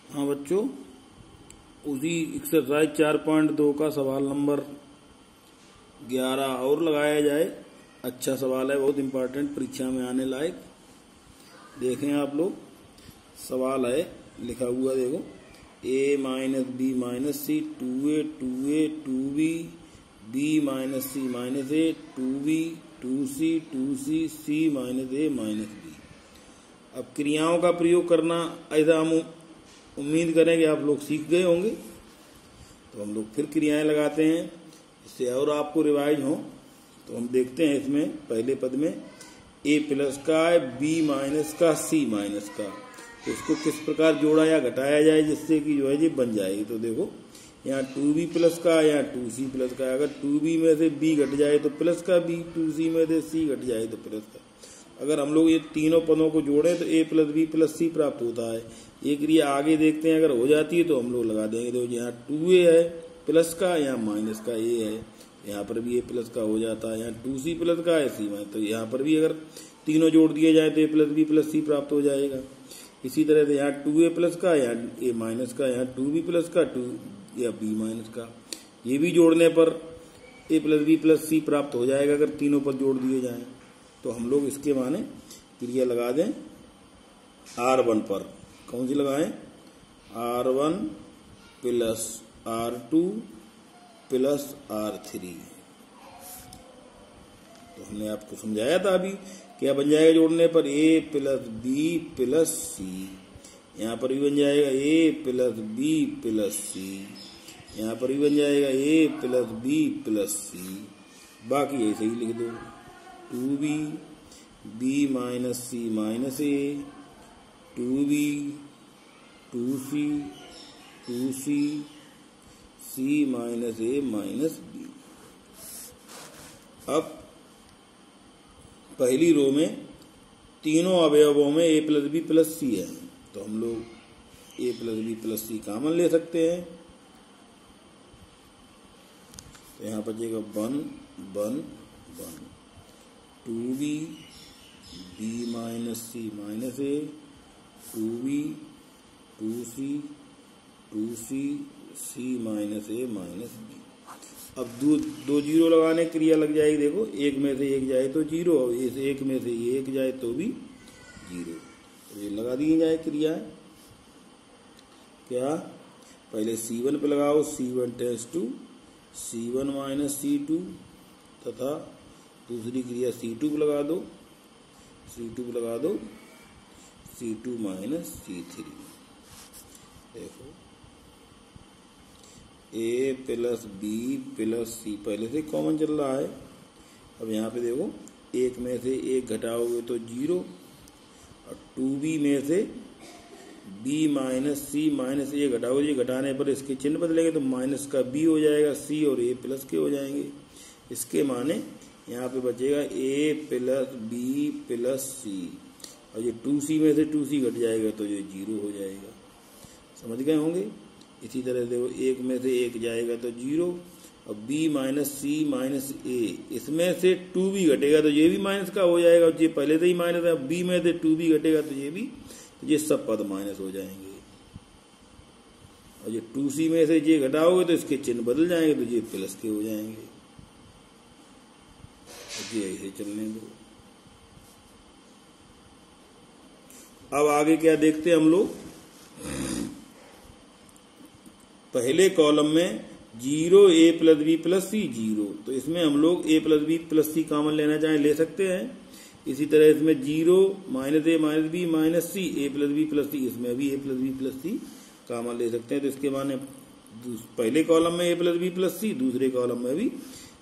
हाँ बच्चों, उसी एक्सरसाइज 4.2 का सवाल नंबर 11 और लगाया जाए। अच्छा सवाल है, बहुत इम्पोर्टेंट, परीक्षा में आने लायक। देखें आप लोग, सवाल है लिखा हुआ, देखो a minus B minus C 2a 2a 2b b minus C minus a 2b 2c 2c c minus a minus b। अब क्रियाओं का प्रयोग करना ऐसा हम उम्मीद करें कि आप लोग सीख गए होंगे। तो हम लोग फिर क्रियाएं लगाते हैं, इससे और आपको रिवाइज हो। तो हम देखते हैं इसमें पहले पद में a प्लस का है, b माइनस का, c माइनस का, तो इसको किस प्रकार जोड़ा या घटाया जाए जिससे कि जो है ये बन जाएगी। तो देखो यहाँ 2b प्लस का, यहाँ 2c प्लस का। अगर 2b में से b घट जाए तो प्लस का b, 2c में से c घट जाए तो प्लस का। अगर हम लोग ये तीनों पदों को जोड़ें तो a plus b plus c प्राप्त होता है। ये क्रिया आगे देखते हैं, अगर हो जाती है तो हम लोग लगा देंगे। देखो यहाँ 2a है प्लस का, यहाँ माइनस का a है, यहाँ पर भी a प्लस का हो जाता है। यहाँ 2c प्लस का है, c माइनस, तो यहाँ पर भी अगर तीनों जोड़ दिए जाए तो a plus b plus c प्राप्त हो जाएगा। इसी तरह से यहाँ 2a प्लस का, यहाँ a माइनस का, यहाँ 2b प्लस का, 2 या b माइनस का, ये भी जोड़ने पर a plus b plus c प्राप्त हो जाएगा अगर तीनों पर जोड़ दिए जाएं। तो हम लोग इसके माने क्रिया लगा दें R1 पर। कौन सी लगाएं? R1 plus R2 plus R3। तो हमने आपको समझाया था अभी, क्या बन जाएगा जोड़ने पर a plus b plus c। यहाँ पर भी बन जाएगा a plus b plus c, यहाँ पर भी बन जाएगा a plus b plus c। बाकी ऐसे ही लिख दो, 2b b minus c minus a, 2b 2c 2c c minus a minus b। अब पहली रो में तीनों अवयवों में a plus b plus c है, तो हम लोग a plus b plus c common ले सकते हैं। तो यहाँ पर बचेगा 1 1 1, 2b b minus c minus a, 2b 2c 2c c minus a minus b। अब दो जीरो लगाने क्रिया लग जाएगी। देखो एक में से एक जाए तो जीरो, और इस एक में से एक जाए तो भी जीरो। तो ये लगा दी जाए क्रिया। क्या? पहले C1 पे लगाओ, C1 tense to C1 minus C2, तथा दूसरी क्रिया C2 पे लगा दो, C2 पे लगा दो C2 माइनस C3। देखो a plus b plus c पहले से कॉमन चल रहा है। अब यहाँ पे देखो एक में से एक घटाओगे तो जीरो, और 2b में से b minus c minus a घटाओगे, ये घटाने पर इसके चिन्ह बदलेंगे तो माइनस का b हो जाएगा, c और a प्लस के हो जाएंगे। इसके माने यहाँ पे बचेगा a plus b plus c, और ये 2c में से 2c घट जाएगा तो ये जीरो हो जाएगा। समझ गए होंगे। इसी तरह देखो एक में से एक जाएगा तो जीरो, और b minus c minus a, इसमें से 2b घटेगा तो ये भी माइनस का हो जाएगा, ये पहले से ही माइनस है। b में से 2b घटेगा तो ये भी, तो ये सब पद माइनस हो जाएंगे। और ये 2c में से ये घटाओगे तो इसके चिन्ह बदल जाएंगे, तो ये प्लस के हो जाएंगे। ये ऐसे चलने दो। अब आगे क्या देखते हैं हम लोग। पहले कॉलम में 0 a plus b plus c 0, तो इसमें हम लोग a plus b plus c common लेना चाहें ले सकते हैं। इसी तरह इसमें 0 minus a minus b minus c, a plus b plus c, इसमें भी a plus b plus c common ले सकते हैं। तो इसके माने पहले कॉलम में a plus b plus c, दूसरे कॉलम में भी,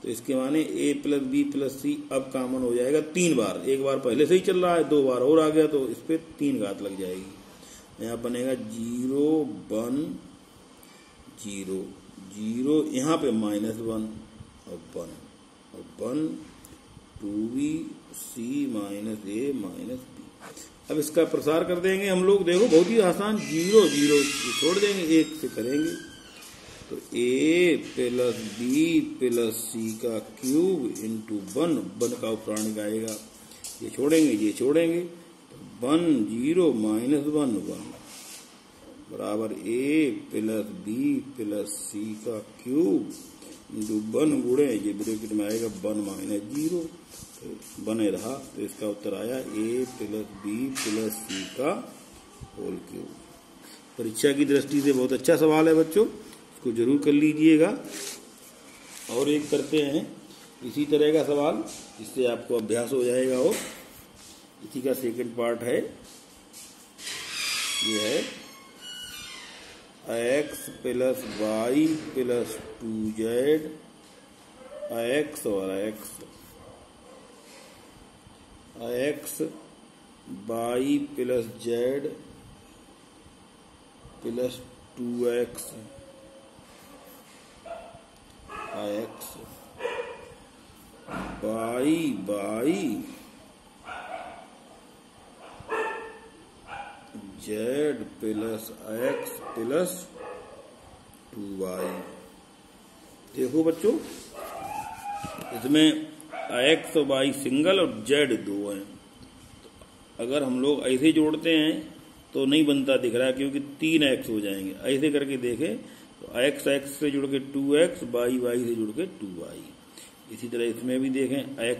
तो इसके माने a plus b plus c अब कॉमन हो जाएगा 3 बार। एक बार पहले से ही चल रहा है, 2 बार और आ गया तो इस पर 3 घात लग जाएगी। यहाँ बनेगा 0 1 0 0, यहाँ पे माइनस 1 और 1 और 1, 2b c minus a minus b। अब इसका प्रसार कर देंगे हम लोग। देखो बहुत ही आसान, 0 0 छोड़ देंगे, 1 से करेंगे तो a plus b plus c का क्यूब इंटू 1 का उपराणिक आएगा। ये छोड़ेंगे, ये छोड़ेंगे, तो 1 0 माइनस 1 1 बराबर ए प्लस बी प्लस सी का क्यूब इंटू 1 गुणे ये ब्रैकेट में आएगा 1 माइनस 0 तो बने रहा। तो इसका उत्तर आया ए प्लस बी प्लस सी का होल क्यूब। परीक्षा की दृष्टि से बहुत अच्छा सवाल है बच्चों, इसको जरूर कर लीजिएगा। और एक करते हैं इसी तरह का सवाल जिससे आपको अभ्यास हो जाएगा। और इसी का सेकंड पार्ट है, ये है x plus Y plus 2z x और x Y plus z plus 2x x Y z plus x plus 2y। देखो बच्चों, इसमें x और y सिंगल और z 2 हैं। अगर हम लोग ऐसे जोड़ते हैं तो नहीं बनता दिख रहा है, क्योंकि 3x हो जाएंगे। ऐसे करके देखें तो x से जुड़ के 2x, y से जुड़ के 2y। इसी तरह इसमें भी देखें x,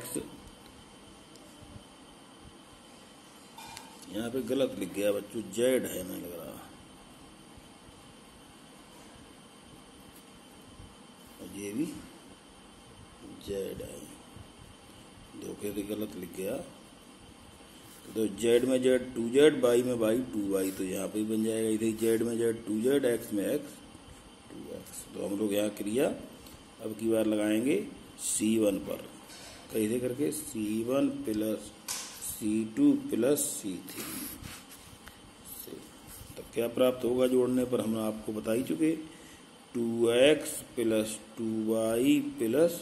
यहाँ पे गलत लिख गया बच्चों, जेड है नहीं लग रहा, और ये भी जेड है, धोखे से गलत लिख गया। तो जेड में जेड 2z, वाई में वाई 2y, तो यहाँ पे बन जाएगा इधर जेड में जेड 2z, x में x 2x। तो हम लोग यहाँ क्रिया अब की बार लगाएंगे C1 पर, कैसे करके C1 plus C2 plus C3 से। तब क्या प्राप्त होगा जोड़ने पर, हम आपको बता ही चुके, 2x plus 2y plus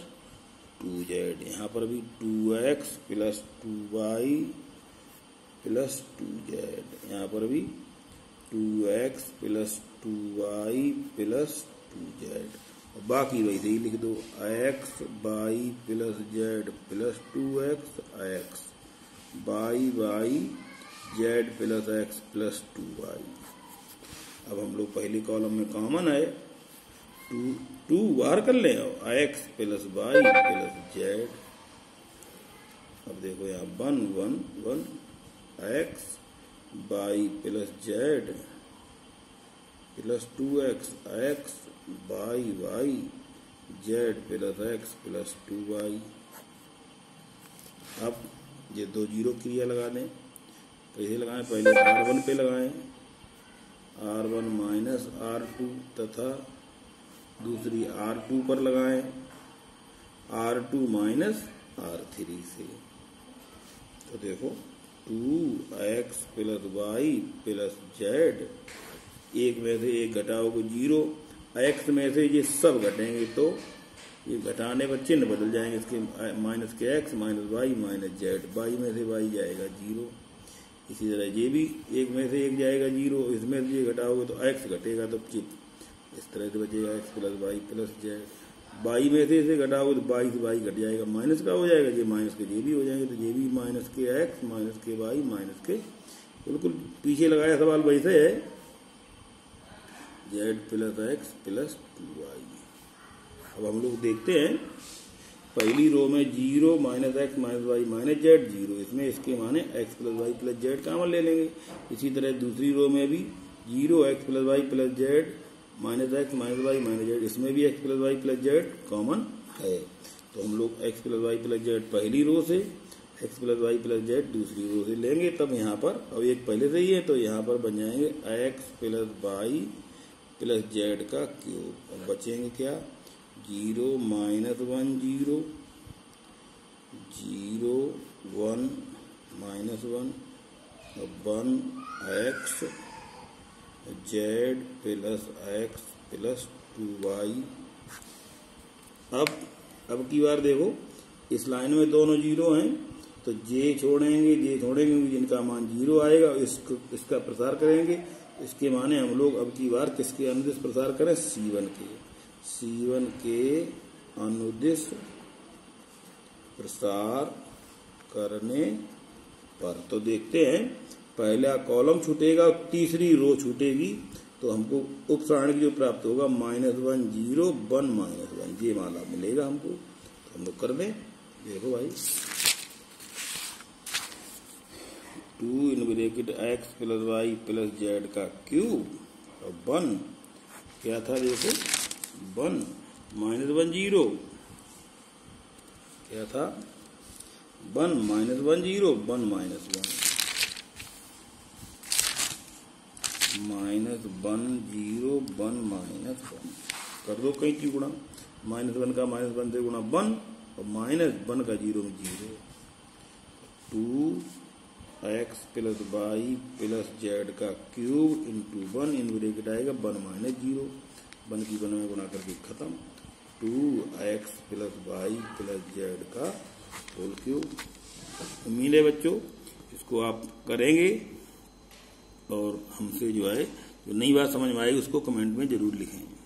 2z। यहाँ पर भी 2x plus 2y plus 2z, यहाँ पर भी 2x plus 2y plus 2z। और बाकी वैसे ही लिख दो, x Y plus z plus 2x x y z plus x plus 2y। अब हम लोग पहले कॉलम में कॉमन है 2 बाहर कर लें, x plus y plus z। अब देखो यहाँ 1 1 1 x y plus z plus 2x x y z plus x plus 2y। अब ये 2 जीरो क्रिया लगा दें, कैसे लगाएं, पहले R1 पे लगाएं, R1 माइनस R2, तथा दूसरी R2 पर लगाएं, R2 माइनस R3 से। तो देखो 2x plus y plus z, एक में से एक घटाओगे 0, x में से ये सब घटेंगे तो ये घटाने पर चिन्ह बदल जाएंगे इसके, माइनस के x minus y minus z, y में से y जाएगा 0। इसी तरह ये भी एक में से एक जाएगा 0, इसमें से ये घटाओगे तो x घटेगा तो चिप इस तरह से बचेगा x plus y plus z। y में से इसे घटाओगे तो y से y घट जाएगा, माइनस का हो जाएगा, ये माइनस के ये भी हो जाएंगे, तो ये भी माइनस के x माइनस के y माइनस के, बिल्कुल पीछे लगाया सवाल वैसे है, z plus x plus 2y। अब हम लोग देखते हैं पहली रो में 0 minus x minus y minus z 0, इसमें इसके माने x plus y plus z common ले लेंगे। इसी तरह दूसरी रो में भी 0 x plus y plus z minus x minus y minus z, इसमें भी x plus y plus z common है। तो हम लोग x plus y plus z पहली रो से, x plus y plus z दूसरी रो से लेंगे। तब यहाँ पर अब एक पहले से ही है तो यहाँ पर बन जाएंगे x plus y plus z का क्यूब। अब बचेंगे क्या, 0 minus 1 0 0 1 minus 1 1 x z plus x plus 2y। अब की बार देखो इस लाइन में दोनों 0 हैं तो जे छोड़ेंगे जिनका मान 0 आएगा इसका प्रसार करेंगे। इसके माने हम लोग अब की बार किसके अनुदिश प्रसार करें, C1 के अनुदिश प्रसार करने पर। तो देखते हैं पहला कॉलम छूटेगा और तीसरी रो छूटेगी, तो हमको उप सारणिक जो प्राप्त होगा -1 0 1 -1 ये माला मिलेगा हमको। तो हम लोग कर दें, देखो भाई 2 in bracket x + y + z का क्यूब और 1 क्या था, देखो 1 -1 0 क्या था 1 -1 0 1 -1 -1 0 1 -1 कर दो कहीं की गुणा, -1 का -1 से गुणा 1 और -1 का 0 में 0 2x + y + z का क्यूब इंटू 1 इन ब्रैकेट आएगा 1 - 0 1 की 1 में गुणा करके खत्म 2x + y + z का होल क्यूब। उम्मीद है बच्चों इसको आप करेंगे और हमसे जो है जो नई बात समझ में आएगी उसको कमेंट में जरूर लिखेंगे।